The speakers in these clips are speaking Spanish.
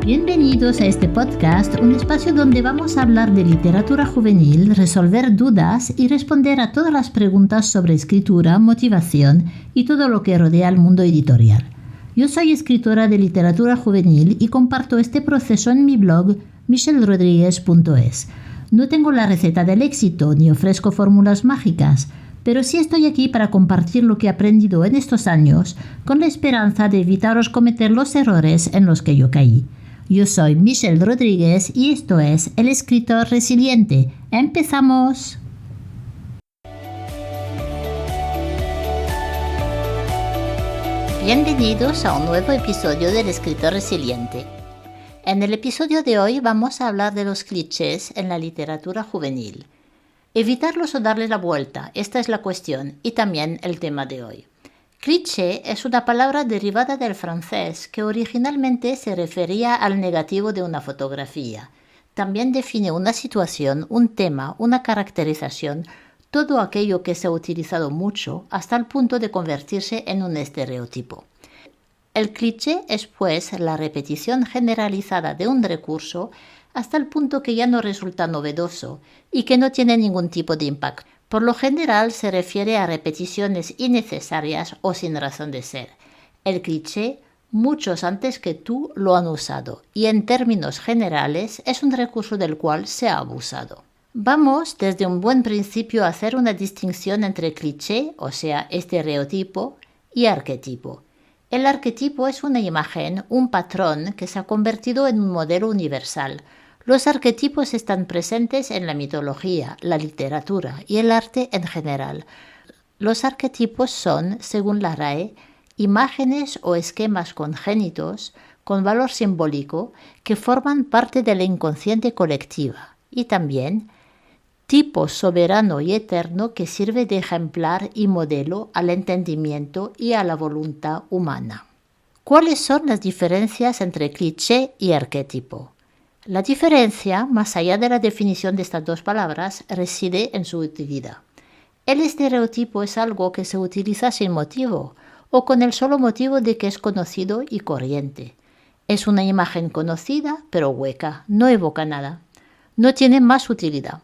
Bienvenidos a este podcast, un espacio donde vamos a hablar de literatura juvenil, resolver dudas y responder a todas las preguntas sobre escritura, motivación y todo lo que rodea al mundo editorial. Yo soy escritora de literatura juvenil y comparto este proceso en mi blog michelrodriguez.es. No tengo la receta del éxito ni ofrezco fórmulas mágicas, pero sí estoy aquí para compartir lo que he aprendido en estos años con la esperanza de evitaros cometer los errores en los que yo caí. Yo soy Michel Rodríguez y esto es El Escritor Resiliente. ¡Empezamos! Bienvenidos a un nuevo episodio del Escritor Resiliente. En el episodio de hoy vamos a hablar de los clichés en la literatura juvenil. Evitarlos o darles la vuelta, esta es la cuestión y también el tema de hoy. Cliché es una palabra derivada del francés que originalmente se refería al negativo de una fotografía. También define una situación, un tema, una caracterización, todo aquello que se ha utilizado mucho hasta el punto de convertirse en un estereotipo. El cliché es, pues, la repetición generalizada de un recurso hasta el punto que ya no resulta novedoso y que no tiene ningún tipo de impacto. Por lo general se refiere a repeticiones innecesarias o sin razón de ser. El cliché, muchos antes que tú lo han usado y en términos generales es un recurso del cual se ha abusado. Vamos desde un buen principio a hacer una distinción entre cliché, o sea, estereotipo, y arquetipo. El arquetipo es una imagen, un patrón que se ha convertido en un modelo universal. Los arquetipos están presentes en la mitología, la literatura y el arte en general. Los arquetipos son, según la RAE, imágenes o esquemas congénitos con valor simbólico que forman parte de la inconsciente colectiva y también tipo soberano y eterno que sirve de ejemplar y modelo al entendimiento y a la voluntad humana. ¿Cuáles son las diferencias entre cliché y arquetipo? La diferencia, más allá de la definición de estas dos palabras, reside en su utilidad. El estereotipo es algo que se utiliza sin motivo o con el solo motivo de que es conocido y corriente. Es una imagen conocida pero hueca, no evoca nada. No tiene más utilidad.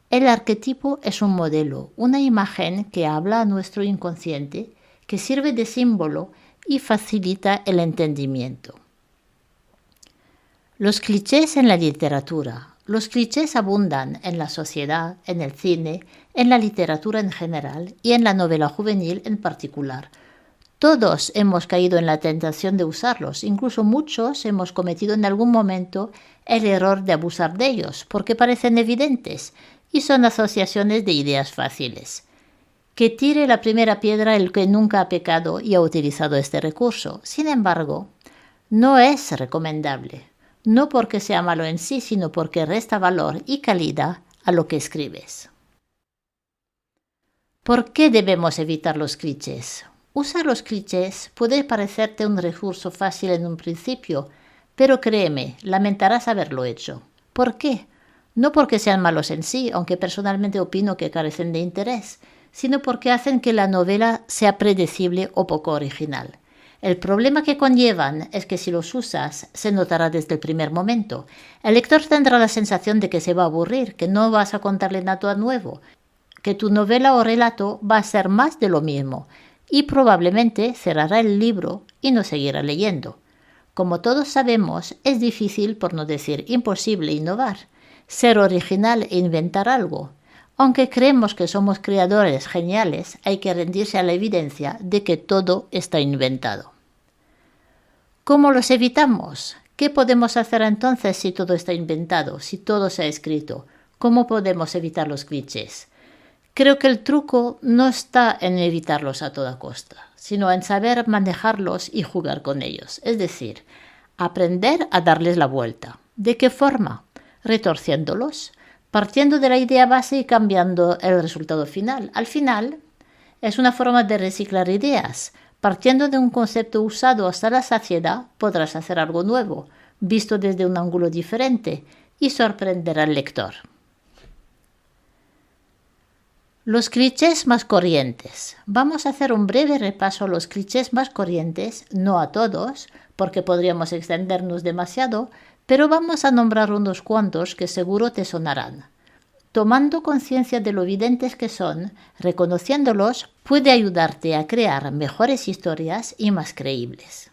El arquetipo es un modelo, una imagen que habla a nuestro inconsciente, que sirve de símbolo y facilita el entendimiento. Los clichés en la literatura. Los clichés abundan en la sociedad, en el cine, en la literatura en general y en la novela juvenil en particular. Todos hemos caído en la tentación de usarlos, incluso muchos hemos cometido en algún momento el error de abusar de ellos, porque parecen evidentes y son asociaciones de ideas fáciles. Que tire la primera piedra el que nunca ha pecado y ha utilizado este recurso. Sin embargo, no es recomendable. No porque sea malo en sí, sino porque resta valor y calidad a lo que escribes. ¿Por qué debemos evitar los clichés? Usar los clichés puede parecerte un recurso fácil en un principio, pero créeme, lamentarás haberlo hecho. ¿Por qué? No porque sean malos en sí, aunque personalmente opino que carecen de interés, sino porque hacen que la novela sea predecible o poco original. El problema que conllevan es que si los usas, se notará desde el primer momento. El lector tendrá la sensación de que se va a aburrir, que no vas a contarle nada nuevo, que tu novela o relato va a ser más de lo mismo y probablemente cerrará el libro y no seguirá leyendo. Como todos sabemos, es difícil, por no decir imposible, innovar, ser original e inventar algo. Aunque creemos que somos creadores geniales, hay que rendirse a la evidencia de que todo está inventado. ¿Cómo los evitamos? ¿Qué podemos hacer entonces si todo está inventado, si todo se ha escrito? ¿Cómo podemos evitar los clichés? Creo que el truco no está en evitarlos a toda costa, sino en saber manejarlos y jugar con ellos. Es decir, aprender a darles la vuelta. ¿De qué forma? Retorciéndolos, partiendo de la idea base y cambiando el resultado final. Al final, es una forma de reciclar ideas. Partiendo de un concepto usado hasta la saciedad, podrás hacer algo nuevo, visto desde un ángulo diferente, y sorprender al lector. Los clichés más corrientes. Vamos a hacer un breve repaso a los clichés más corrientes, no a todos, porque podríamos extendernos demasiado, pero vamos a nombrar unos cuantos que seguro te sonarán. Tomando conciencia de lo evidentes que son, reconociéndolos, puede ayudarte a crear mejores historias y más creíbles.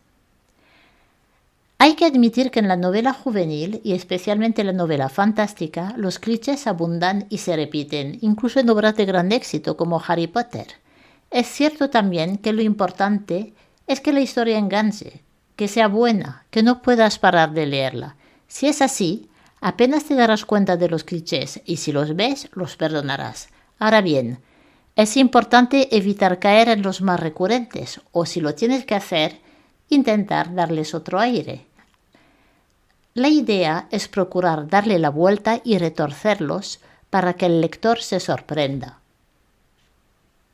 Hay que admitir que en la novela juvenil, y especialmente en la novela fantástica, los clichés abundan y se repiten, incluso en obras de gran éxito como Harry Potter. Es cierto también que lo importante es que la historia enganche, que sea buena, que no puedas parar de leerla. Si es así, apenas te darás cuenta de los clichés y si los ves, los perdonarás. Ahora bien, es importante evitar caer en los más recurrentes o si lo tienes que hacer, intentar darles otro aire. La idea es procurar darle la vuelta y retorcerlos para que el lector se sorprenda.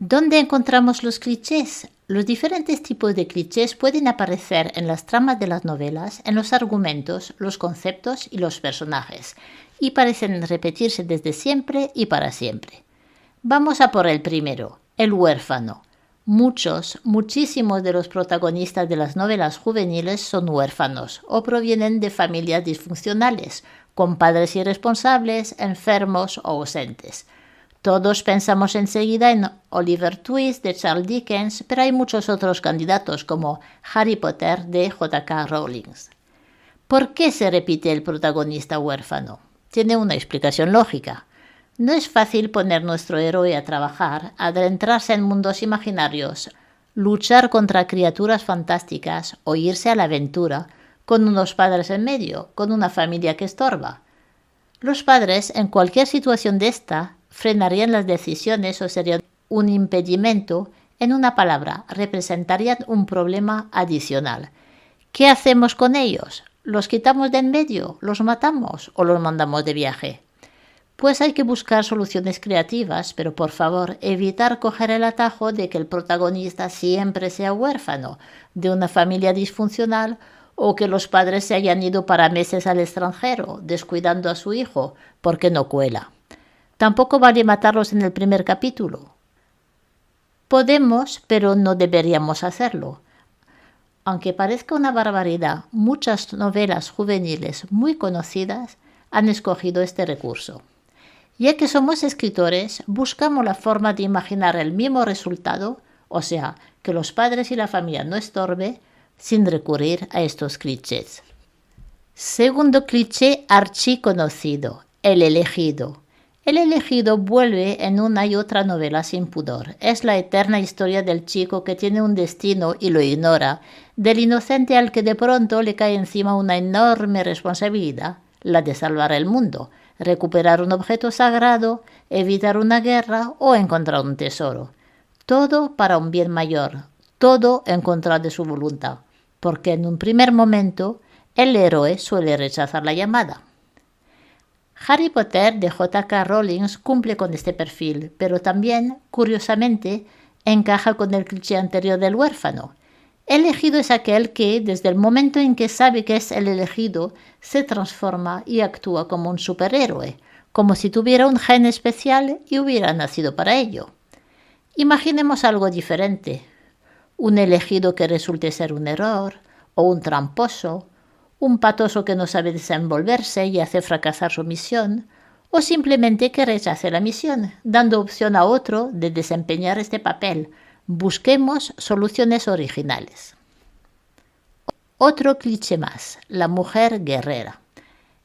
¿Dónde encontramos los clichés? Los diferentes tipos de clichés pueden aparecer en las tramas de las novelas, en los argumentos, los conceptos y los personajes, y parecen repetirse desde siempre y para siempre. Vamos a por el primero, el huérfano. Muchísimos de los protagonistas de las novelas juveniles son huérfanos o provienen de familias disfuncionales, con padres irresponsables, enfermos o ausentes. Todos pensamos enseguida en Oliver Twist de Charles Dickens, pero hay muchos otros candidatos como Harry Potter de J.K. Rowling. ¿Por qué se repite el protagonista huérfano? Tiene una explicación lógica. No es fácil poner nuestro héroe a trabajar, adentrarse en mundos imaginarios, luchar contra criaturas fantásticas o irse a la aventura con unos padres en medio, con una familia que estorba. Los padres, en cualquier situación de esta, frenarían las decisiones o serían un impedimento, en una palabra, representarían un problema adicional. ¿Qué hacemos con ellos? ¿Los quitamos de en medio? ¿Los matamos o los mandamos de viaje? Pues hay que buscar soluciones creativas, pero por favor, evitar coger el atajo de que el protagonista siempre sea huérfano, de una familia disfuncional o que los padres se hayan ido para meses al extranjero, descuidando a su hijo, porque no cuela. Tampoco vale matarlos en el primer capítulo. Podemos, pero no deberíamos hacerlo. Aunque parezca una barbaridad, muchas novelas juveniles muy conocidas han escogido este recurso. Ya que somos escritores, buscamos la forma de imaginar el mismo resultado, o sea, que los padres y la familia no estorbe, sin recurrir a estos clichés. Segundo cliché archiconocido, el elegido. El elegido vuelve en una y otra novela sin pudor. Es la eterna historia del chico que tiene un destino y lo ignora, del inocente al que de pronto le cae encima una enorme responsabilidad, la de salvar el mundo, recuperar un objeto sagrado, evitar una guerra o encontrar un tesoro. Todo para un bien mayor, todo en contra de su voluntad, porque en un primer momento el héroe suele rechazar la llamada. Harry Potter de J.K. Rowling cumple con este perfil, pero también, curiosamente, encaja con el cliché anterior del huérfano. El elegido es aquel que, desde el momento en que sabe que es el elegido, se transforma y actúa como un superhéroe, como si tuviera un gen especial y hubiera nacido para ello. Imaginemos algo diferente. Un elegido que resulte ser un error, o un tramposo, un patoso que no sabe desenvolverse y hace fracasar su misión, o simplemente que rechace la misión, dando opción a otro de desempeñar este papel. Busquemos soluciones originales. Otro cliché más, la mujer guerrera.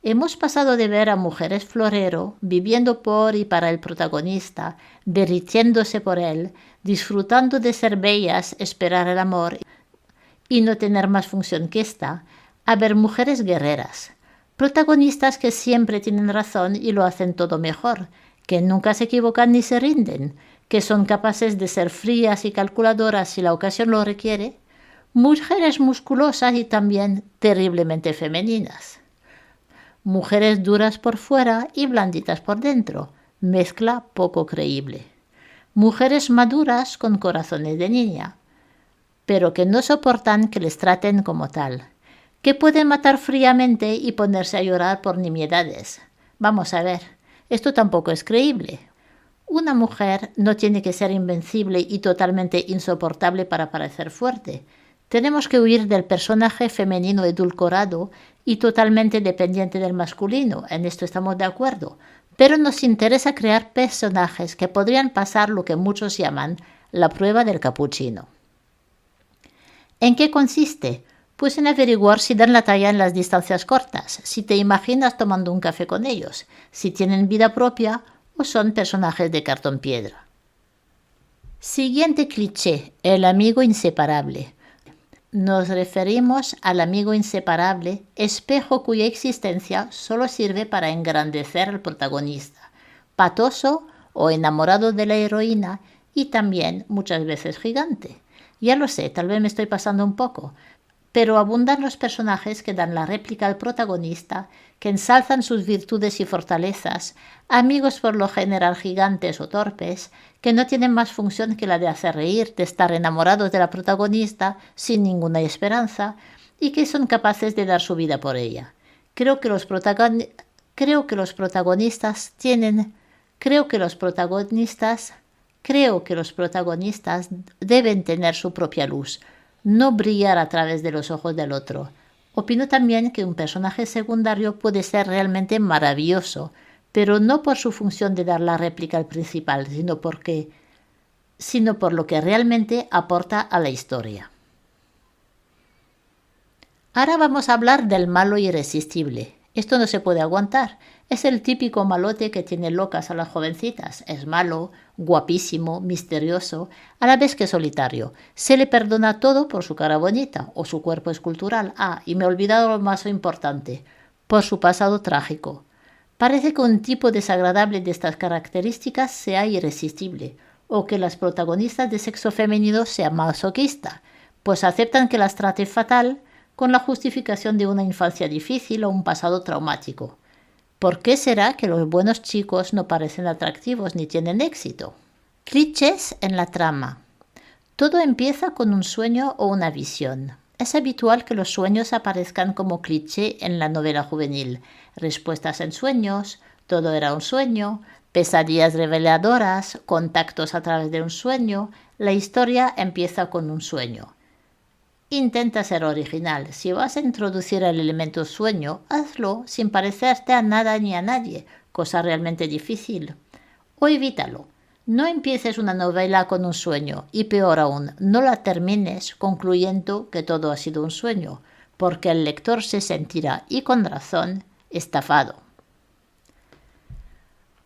Hemos pasado de ver a mujeres florero viviendo por y para el protagonista, derritiéndose por él, disfrutando de ser bellas, esperar el amor y no tener más función que esta, a ver mujeres guerreras, protagonistas que siempre tienen razón y lo hacen todo mejor, que nunca se equivocan ni se rinden, que son capaces de ser frías y calculadoras si la ocasión lo requiere, mujeres musculosas y también terriblemente femeninas. Mujeres duras por fuera y blanditas por dentro, mezcla poco creíble. Mujeres maduras con corazones de niña, pero que no soportan que les traten como tal, que pueden matar fríamente y ponerse a llorar por nimiedades. Vamos a ver, esto tampoco es creíble. Una mujer no tiene que ser invencible y totalmente insoportable para parecer fuerte. Tenemos que huir del personaje femenino edulcorado y totalmente dependiente del masculino, en esto estamos de acuerdo, pero nos interesa crear personajes que podrían pasar lo que muchos llaman la prueba del capuchino. ¿En qué consiste? Pues en averiguar si dan la talla en las distancias cortas, si te imaginas tomando un café con ellos, si tienen vida propia o son personajes de cartón piedra. Siguiente cliché, el amigo inseparable. Nos referimos al amigo inseparable, espejo cuya existencia solo sirve para engrandecer al protagonista, patoso o enamorado de la heroína y también muchas veces gigante. Ya lo sé, tal vez me estoy pasando un poco, pero abundan los personajes que dan la réplica al protagonista, que ensalzan sus virtudes y fortalezas, amigos por lo general gigantes o torpes, que no tienen más función que la de hacer reír, de estar enamorados de la protagonista sin ninguna esperanza y que son capaces de dar su vida por ella. Creo que los protagonistas deben tener su propia luz, no brillar a través de los ojos del otro. Opino también que un personaje secundario puede ser realmente maravilloso, pero no por su función de dar la réplica al principal, sino por lo que realmente aporta a la historia. Ahora vamos a hablar del malo irresistible. Esto no se puede aguantar. Es el típico malote que tiene locas a las jovencitas. Es malo, guapísimo, misterioso, a la vez que solitario. Se le perdona todo por su cara bonita o su cuerpo escultural. Y me he olvidado lo más importante, por su pasado trágico. Parece que un tipo desagradable de estas características sea irresistible, o que las protagonistas de sexo femenino sean masoquistas, pues aceptan que las trate fatal con la justificación de una infancia difícil o un pasado traumático. ¿Por qué será que los buenos chicos no parecen atractivos ni tienen éxito? Clichés en la trama. Todo empieza con un sueño o una visión. Es habitual que los sueños aparezcan como cliché en la novela juvenil. Respuestas en sueños, todo era un sueño, pesadillas reveladoras, contactos a través de un sueño. La historia empieza con un sueño. Intenta ser original. Si vas a introducir el elemento sueño, hazlo sin parecerte a nada ni a nadie, cosa realmente difícil. O evítalo. No empieces una novela con un sueño y, peor aún, no la termines concluyendo que todo ha sido un sueño, porque el lector se sentirá, y con razón, estafado.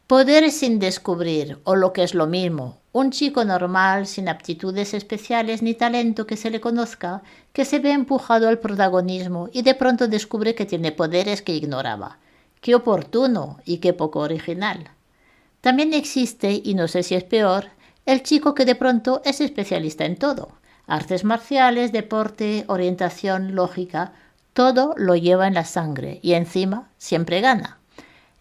Poderes sin descubrir, o lo que es lo mismo, un chico normal, sin aptitudes especiales ni talento que se le conozca, que se ve empujado al protagonismo y de pronto descubre que tiene poderes que ignoraba. ¡Qué oportuno y qué poco original! También existe, y no sé si es peor, el chico que de pronto es especialista en todo. Artes marciales, deporte, orientación, lógica, todo lo lleva en la sangre y encima siempre gana.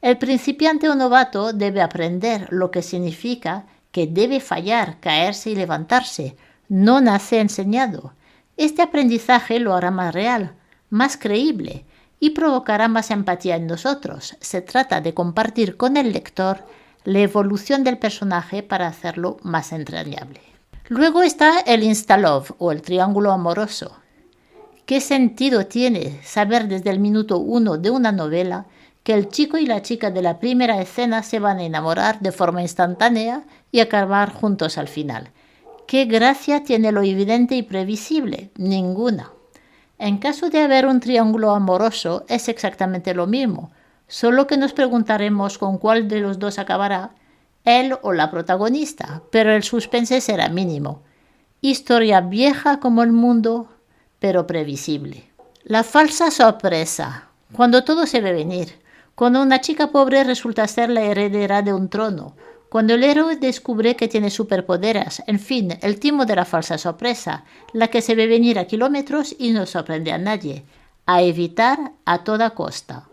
El principiante o novato debe aprender lo que significa que debe fallar, caerse y levantarse. No nace enseñado. Este aprendizaje lo hará más real, más creíble y provocará más empatía en nosotros. Se trata de compartir con el lector la evolución del personaje para hacerlo más entrañable. Luego está el Insta-Love o el triángulo amoroso. ¿Qué sentido tiene saber desde el minuto 1 de una novela que el chico y la chica de la primera escena se van a enamorar de forma instantánea y acabar juntos al final? ¿Qué gracia tiene lo evidente y previsible? Ninguna. En caso de haber un triángulo amoroso es exactamente lo mismo, solo que nos preguntaremos con cuál de los dos acabará, él o la protagonista, pero el suspense será mínimo. Historia vieja como el mundo, pero previsible. La falsa sorpresa, cuando todo se ve venir. Cuando una chica pobre resulta ser la heredera de un trono, cuando el héroe descubre que tiene superpoderes, en fin, el timo de la falsa sorpresa, la que se ve venir a kilómetros y no sorprende a nadie, a evitar a toda costa.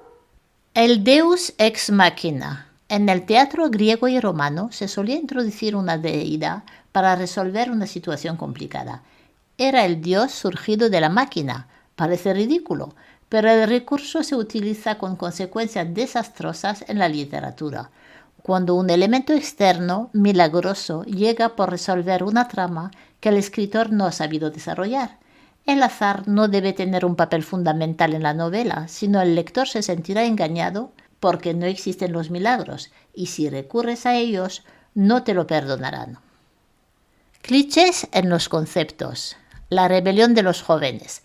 El Deus ex machina. En el teatro griego y romano se solía introducir una deidad para resolver una situación complicada. Era el dios surgido de la máquina. Parece ridículo, pero el recurso se utiliza con consecuencias desastrosas en la literatura. cuando un elemento externo, milagroso, llega por resolver una trama que el escritor no ha sabido desarrollar. El azar no debe tener un papel fundamental en la novela, sino el lector se sentirá engañado porque no existen los milagros, y si recurres a ellos, no te lo perdonarán. Clichés en los conceptos. La rebelión de los jóvenes.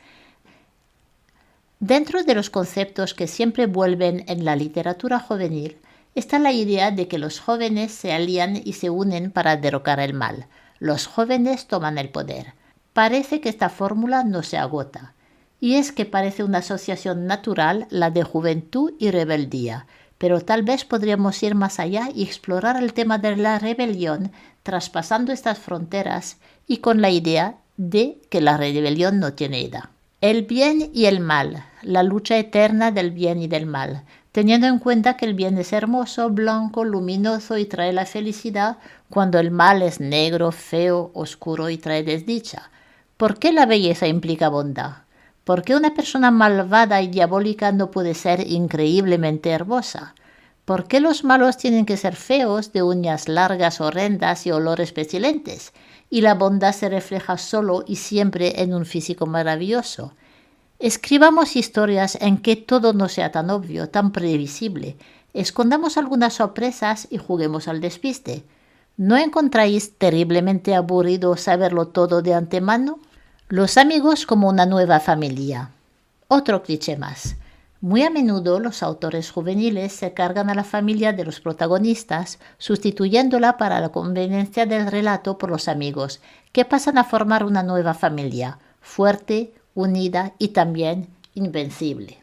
Dentro de los conceptos que siempre vuelven en la literatura juvenil, está la idea de que los jóvenes se alían y se unen para derrocar el mal. Los jóvenes toman el poder. Parece que esta fórmula no se agota. Y es que parece una asociación natural la de juventud y rebeldía, pero tal vez podríamos ir más allá y explorar el tema de la rebelión, traspasando estas fronteras y con la idea de que la rebelión no tiene edad. El bien y el mal, la lucha eterna del bien y del mal, teniendo en cuenta que el bien es hermoso, blanco, luminoso y trae la felicidad, cuando el mal es negro, feo, oscuro y trae desdicha. ¿Por qué la belleza implica bondad? ¿Por qué una persona malvada y diabólica no puede ser increíblemente hermosa? ¿Por qué los malos tienen que ser feos, de uñas largas, horrendas y olores pestilentes? Y la bondad se refleja solo y siempre en un físico maravilloso. Escribamos historias en que todo no sea tan obvio, tan previsible. Escondamos algunas sorpresas y juguemos al despiste. ¿No encontráis terriblemente aburrido saberlo todo de antemano? Los amigos como una nueva familia. Otro cliché más. Muy a menudo los autores juveniles se cargan a la familia de los protagonistas, sustituyéndola para la conveniencia del relato por los amigos, que pasan a formar una nueva familia, fuerte, unida y también invencible.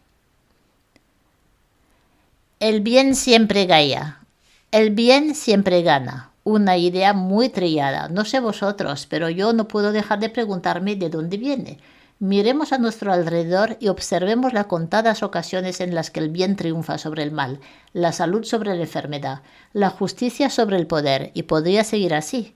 El bien siempre gana. El bien siempre gana. Una idea muy trillada. No sé vosotros, pero yo no puedo dejar de preguntarme de dónde viene. Miremos a nuestro alrededor y observemos las contadas ocasiones en las que el bien triunfa sobre el mal, la salud sobre la enfermedad, la justicia sobre el poder, y podría seguir así.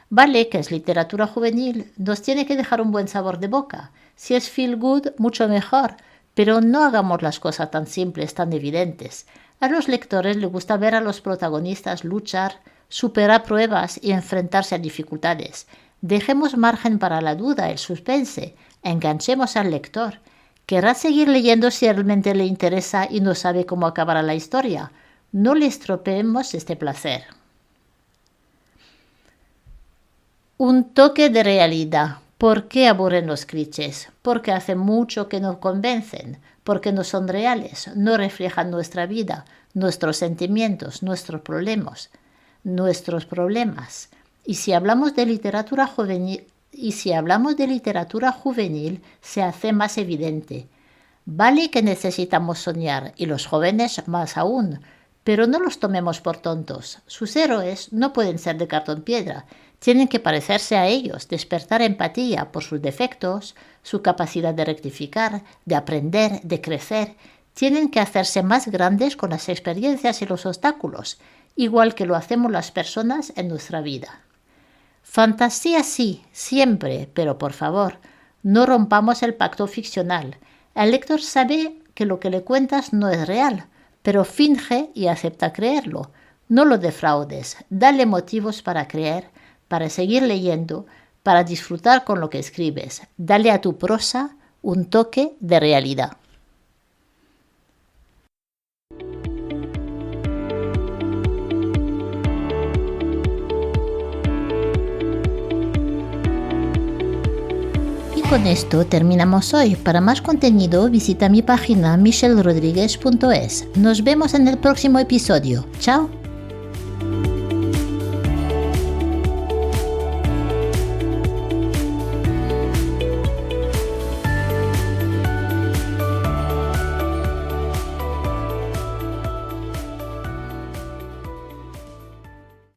Vale que es literatura juvenil, nos tiene que dejar un buen sabor de boca. Si es feel good, mucho mejor, pero no hagamos las cosas tan simples, tan evidentes. A los lectores les gusta ver a los protagonistas luchar, superar pruebas y enfrentarse a dificultades. Dejemos margen para la duda, el suspense. Enganchemos al lector. Querrá seguir leyendo si realmente le interesa y no sabe cómo acabará la historia. No le estropeemos este placer. Un toque de realidad. ¿Por qué aburren los clichés? Porque hace mucho que nos convencen, porque no son reales, no reflejan nuestra vida, nuestros sentimientos, nuestros problemas. Y si hablamos de literatura juvenil, se hace más evidente. Vale que necesitamos soñar, y los jóvenes más aún, pero no los tomemos por tontos. Sus héroes no pueden ser de cartón piedra. Tienen que parecerse a ellos, despertar empatía por sus defectos, su capacidad de rectificar, de aprender, de crecer. Tienen que hacerse más grandes con las experiencias y los obstáculos, igual que lo hacemos las personas en nuestra vida. Fantasía sí, siempre, pero por favor, no rompamos el pacto ficcional. El lector sabe que lo que le cuentas no es real, pero finge y acepta creerlo. No lo defraudes, dale motivos para creer, para seguir leyendo, para disfrutar con lo que escribes. Dale a tu prosa un toque de realidad. Con esto terminamos hoy. Para más contenido visita mi página michelrodriguez.es. Nos vemos en el próximo episodio. Chao.